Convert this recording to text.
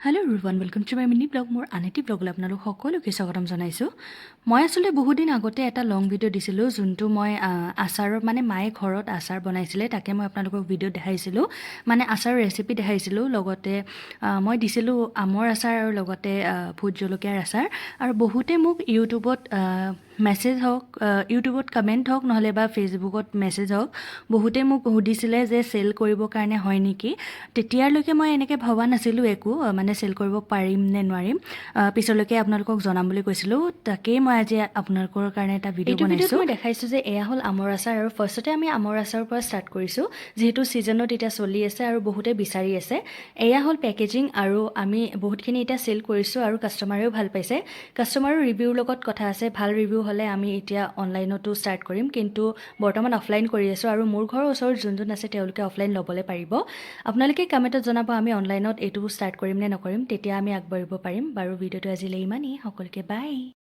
Hello' everyone, welcome to my mini blog. মোৰ আন এটি ব্লগলৈ আপোনালোক সকলোকে স্বাগতম জনাইছোঁ। মই আচলতে বহুত দিন আগতে এটা লং ভিডিঅ' দিছিলোঁ, যোনটো মই আচাৰৰ মায়ে ঘৰত আচাৰ বনাইছিলে, তাকে মই আপোনালোকক ভিডিঅ'ত দেখাইছিলোঁ। আচাৰৰ ৰেচিপি দেখাইছিলোঁ, লগতে মই দিছিলোঁ আমৰ আচাৰ আৰু লগতে ভোট জলকীয়াৰ আচাৰ। আৰু বহুতে মোক ইউটিউবত মেছেজ হওক, ইউটিউবত কমেণ্ট হওক, নহ'লে বা ফেচবুকত মেছেজ হওক, বহুতে মোক সুধিছিলে যে চেল কৰিবৰ কাৰণে হয় নেকি। তেতিয়ালৈকে মই এনেকৈ ভবা নাছিলোঁ একো, চেল কৰিব পাৰিম নে নোৱাৰিম, পিছলৈকে আপোনালোকক জনাম বুলি কৈছিলোঁ। তাকেই মই আজি আপোনালোকৰ কাৰণে এটা ভিডিঅ' বনাইছোঁ। মই দেখাইছোঁ যে এয়া হ'ল আমৰ আচাৰ, আৰু ফাৰ্ষ্টতে আমি আমৰ আচাৰৰ পৰা ষ্টাৰ্ট কৰিছোঁ, যিহেতু ছিজনত এতিয়া চলি আছে আৰু বহুতে বিচাৰি আছে। এয়া হ'ল পেকেজিং, আৰু আমি বহুতখিনি এতিয়া চেল কৰিছোঁ আৰু কাষ্টমাৰেও ভাল পাইছে। কাষ্টমাৰৰ ৰিভিউৰ লগত কথা আছে, ভাল ৰিভিউ হ'লে আমি এতিয়া অনলাইনতো ষ্টাৰ্ট কৰিম, কিন্তু বৰ্তমান অফলাইন কৰি আছোঁ। আৰু মোৰ ঘৰৰ ওচৰত যোন আছে তেওঁলোকে অফলাইন ল'বলৈ পাৰিব। আপোনালোকে কমেণ্টত জনাব আমি অনলাইনত এইটো ষ্টাৰ্ট কৰিম নে নকৰিম, তেতিয়া আমি আগবাঢ়িব পাৰিম। বাৰু ভিডিঅ'টো আজিলৈ ইমানেই, সকলোকে বাই।